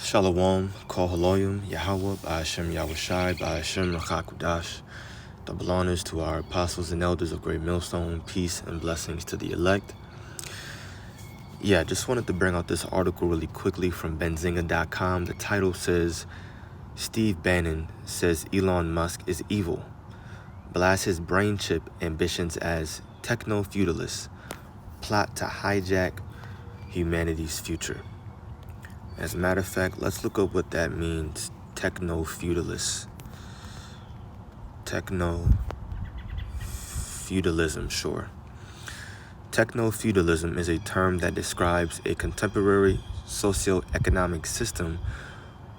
Shalom, Kol Haloyim, Yahweh, Ba'ashem Yahushai, Ba'ashem Rachakudash. Double honors to our apostles and elders of Great Millstone, peace and blessings to the elect. Yeah, just wanted to bring out this article really quickly from Benzinga.com. The title says, Steve Bannon says Elon Musk is evil. Blasts his brain chip ambitions as techno-feudalist. Plot to hijack humanity's future. As a matter of fact, let's look up what that means. Techno-feudalist. Techno-feudalism, sure. Techno-feudalism is a term that describes a contemporary socio-economic system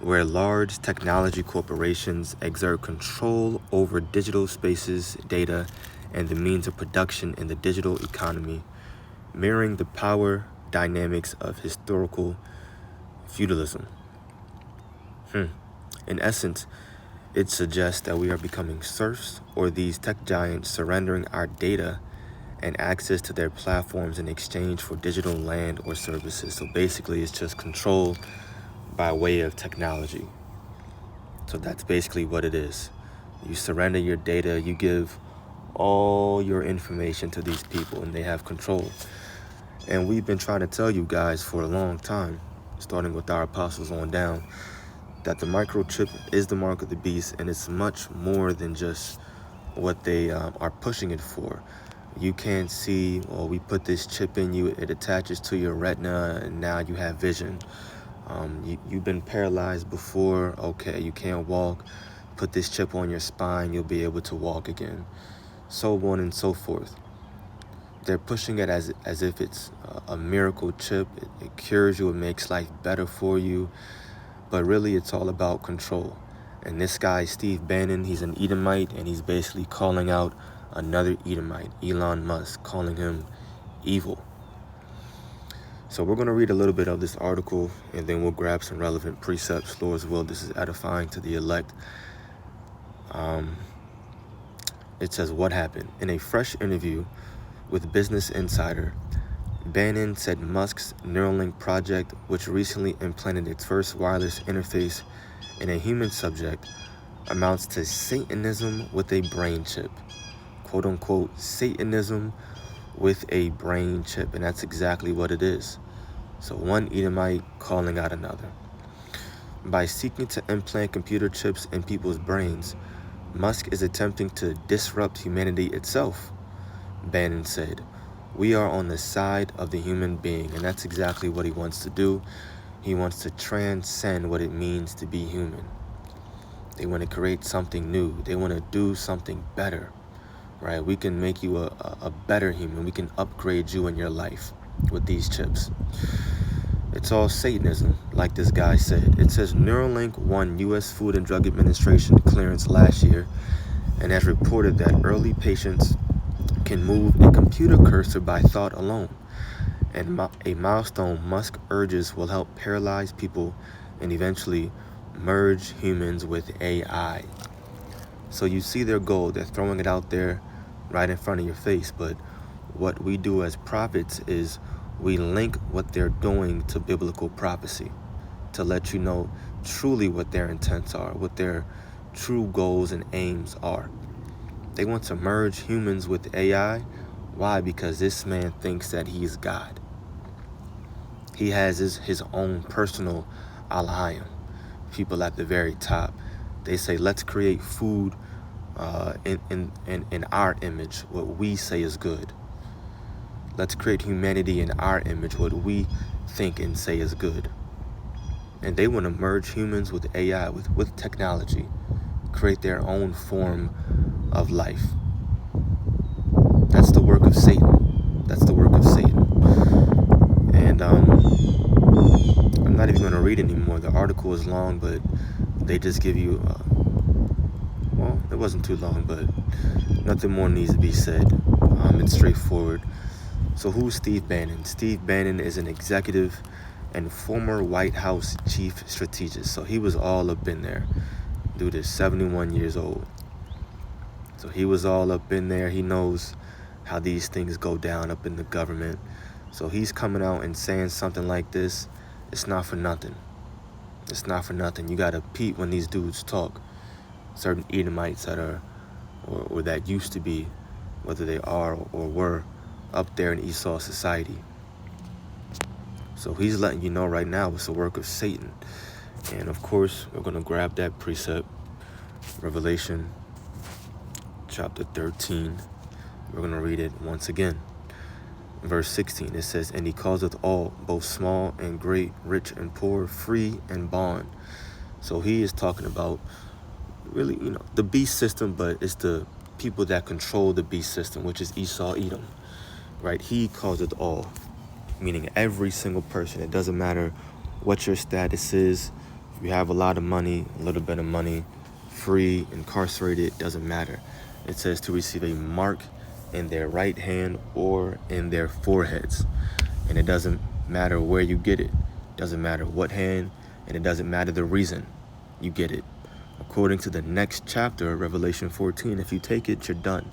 where large technology corporations exert control over digital spaces, data, and the means of production in the digital economy, mirroring the power dynamics of historical feudalism. In essence, it suggests that we are becoming serfs, or these tech giants surrendering our data and access to their platforms in exchange for digital land or services. So basically, it's just control by way of technology. So that's basically what it is. You surrender your data, you give all your information to these people, and they have control. And we've been trying to tell you guys for a long time, starting with our apostles on down, that the microchip is the mark of the beast, and it's much more than just what they are pushing it for. You can't see, well, we put this chip in you, it attaches to your retina, and now you have vision. You've been paralyzed before, okay, you can't walk. Put this chip on your spine, you'll be able to walk again. So on and so forth. They're pushing it as if it's a miracle chip. It cures you, it makes life better for you. But really, it's all about control. And this guy, Steve Bannon, he's an Edomite, and he's basically calling out another Edomite, Elon Musk, calling him evil. So we're going to read a little bit of this article, and then we'll grab some relevant precepts. Lord's will, this is edifying to the elect. It says, what happened? In a fresh interview with Business Insider, Bannon said Musk's Neuralink project, which recently implanted its first wireless interface in a human subject, amounts to Satanism with a brain chip. Quote unquote, Satanism with a brain chip. And that's exactly what it is. So one Edomite calling out another. By seeking to implant computer chips in people's brains, Musk is attempting to disrupt humanity itself, Bannon said. We are on the side of the human being, and that's exactly what he wants to do. He wants to transcend what it means to be human. They want to create something new. They want to do something better, right? We can make you a better human. We can upgrade you in your life with these chips. It's all Satanism, like this guy said. It says Neuralink won U.S. Food and Drug Administration clearance last year and has reported that early patients can move a computer cursor by thought alone, and a milestone Musk urges will help paralyze people and eventually merge humans with AI. So you see their goal. They're throwing it out there right in front of your face. But what we do as prophets is we link what they're doing to biblical prophecy to let you know truly what their intents are, what their true goals and aims are. They want to merge humans with AI. Why? Because this man thinks that he's God. He has his own personal Alahayim. People at the very top. They say, let's create food in our image, what we say is good. Let's create humanity in our image, what we think and say is good. And they want to merge humans with AI, with technology, create their own form of life. That's the work of Satan. That's the work of Satan. And I'm not even going to read anymore. The article is long, but they just give you, well, it wasn't too long, but nothing more needs to be said. It's straightforward. So who's Steve Bannon? Steve Bannon is an executive and former White House chief strategist. So he was all up in there. Dude is 71 years old. So he was all up in there. He knows how these things go down up in the government. So he's coming out and saying something like this. It's not for nothing. It's not for nothing. You got to peep when these dudes talk. Certain Edomites that are, or that used to be, whether they are or were, up there in Esau's society. So he's letting you know right now it's a work of Satan. And of course, we're going to grab that precept, Revelation chapter 13. We're going to read it once again. Verse 16, it says, "And he causeth all, both small and great, rich and poor, free and bond." So he is talking about really, the beast system, but it's the people that control the beast system, which is Esau, Edom, right? He causeth all, meaning every single person. It doesn't matter what your status is. If you have a lot of money, a little bit of money, free, incarcerated, it doesn't matter. It says to receive a mark in their right hand or in their foreheads. And it doesn't matter where you get it. It doesn't matter what hand, and it doesn't matter the reason you get it. According to the next chapter, Revelation 14, if you take it, you're done.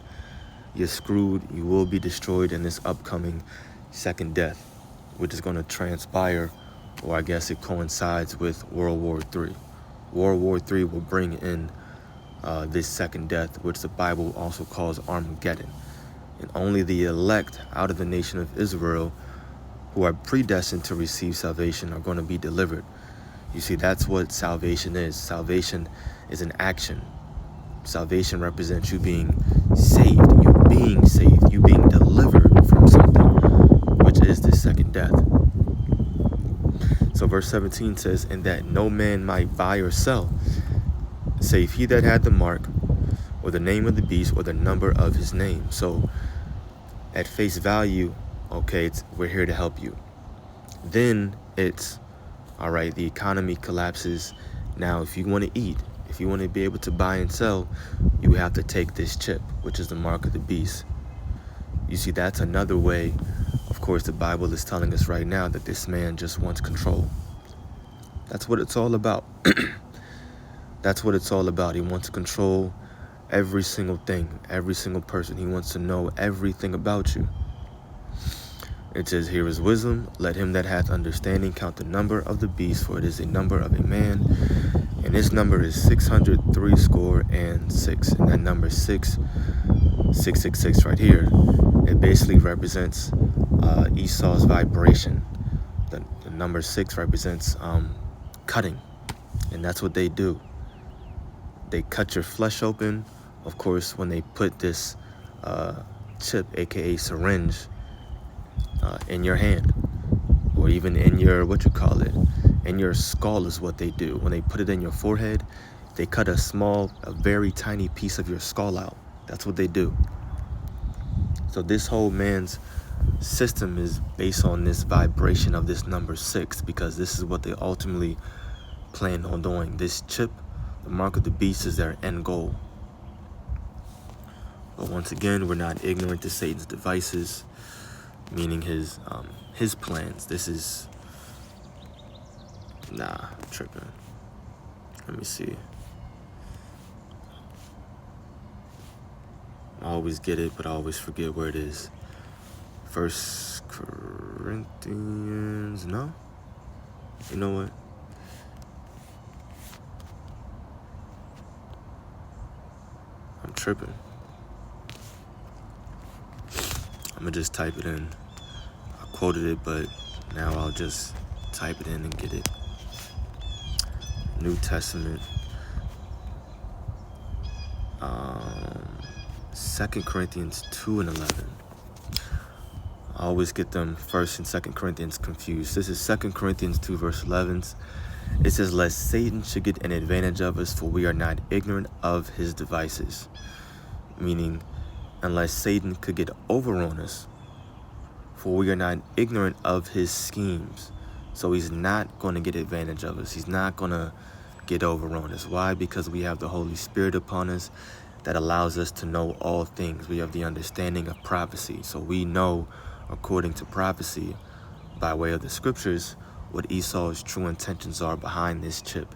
You're screwed. You will be destroyed in this upcoming second death, which is going to transpire, or I guess it coincides with World War III. World War III will bring in this second death, which the Bible also calls Armageddon. And only the elect out of the nation of Israel who are predestined to receive salvation are going to be delivered. You see, that's what salvation is. Salvation is an action. Salvation represents you being saved, you being delivered from something, which is this second death. So verse 17 says, "And that no man might buy or sell, save he that had the mark, or the name of the beast, or the number of his name." So at face value, okay, we're here to help you. Then it's, all right, the economy collapses. Now, if you want to eat, if you want to be able to buy and sell, you have to take this chip, which is the mark of the beast. You see, that's another way. Of course, the Bible is telling us right now that this man just wants control. That's what it's all about. That's what it's all about. He wants to control every single thing, every single person. He wants to know everything about you. It says, "Here is wisdom. Let him that hath understanding count the number of the beast, for it is a number of a man. And his number is 666. And that number 666 right here, it basically represents Esau's vibration. The number 6 represents cutting. And that's what they do. They cut your flesh open. Of course, when they put this chip, aka syringe, in your hand, or even in your, in your skull is what they do. When they put it in your forehead, they cut a very tiny piece of your skull out. That's what they do. So this whole man's system is based on this vibration of this number 6, because this is what they ultimately plan on doing. This chip, the mark of the beast, is their end goal. But once again, we're not ignorant to Satan's devices, meaning his plans. This is, I'm tripping. Let me see. I always get it, but I always forget where it is. 1 Corinthians, no? You know what? I'm tripping. I'm gonna just type it in. I quoted it, but now I'll just type it in and get it. New Testament. 2 Corinthians 2 and 11. I always get them 1 and 2 Corinthians confused. This is 2 Corinthians 2 verse 11. It says, "Lest Satan should get an advantage of us, for we are not ignorant of his devices." Meaning, unless Satan could get over on us, for we are not ignorant of his schemes. So he's not going to get advantage of us. He's not going to get over on us. Why? Because we have the Holy Spirit upon us that allows us to know all things. We have the understanding of prophecy. So we know, according to prophecy, by way of the scriptures, what Esau's true intentions are behind this chip.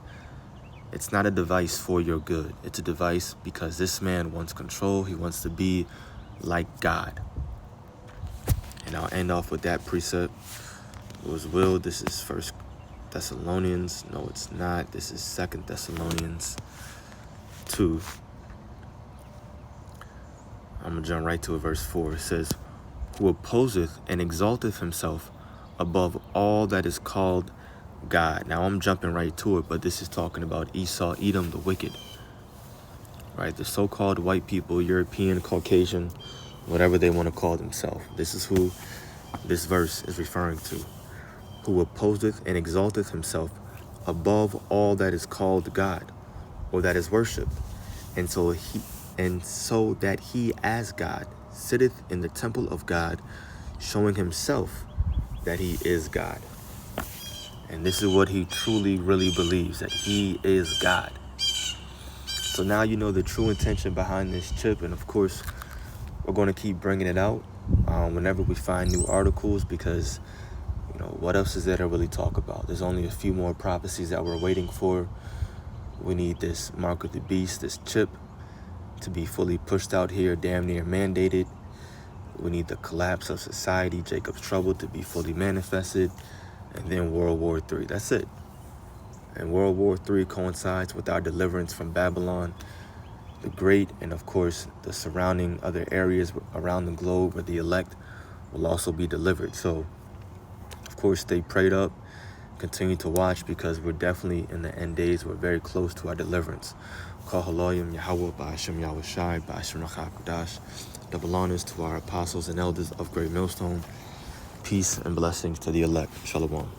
It's not a device for your good. It's a device because this man wants control. He wants to be like God. And I'll end off with that precept. It was will. This is Thessalonians. No, it's not. This is 2 Thessalonians 2. I'm going to jump right to it. Verse 4. It says, who opposeth and exalteth himself above all that is called God. Now I'm jumping right to it, but this is talking about Esau, Edom, the wicked. Right? The so-called white people, European, Caucasian, whatever they want to call themselves. This is who this verse is referring to. Who opposeth and exalteth himself above all that is called God, or that is worshipped, and so that he as God sitteth in the temple of God, showing himself that he is God. And this is what he truly, really believes, that he is God. So now you know the true intention behind this chip, and of course, we're going to keep bringing it out whenever we find new articles, because what else is there to really talk about? There's only a few more prophecies that we're waiting for. We need this mark of the beast, this chip, to be fully pushed out here, damn near mandated. We need the collapse of society, Jacob's trouble, to be fully manifested, and then World War III. That's it. And World War III coincides with our deliverance from Babylon the Great, and of course the surrounding other areas around the globe where the elect will also be delivered. So of course stay prayed up, continue to watch, because we're definitely in the end days. We're very close to our deliverance. Kahaloyim Yahweh Ba'ashem Yahweh Shai Ba'ashem Rachakudash. Double honors to our apostles and elders of Great Millstone. Peace and blessings to the elect. Shalom.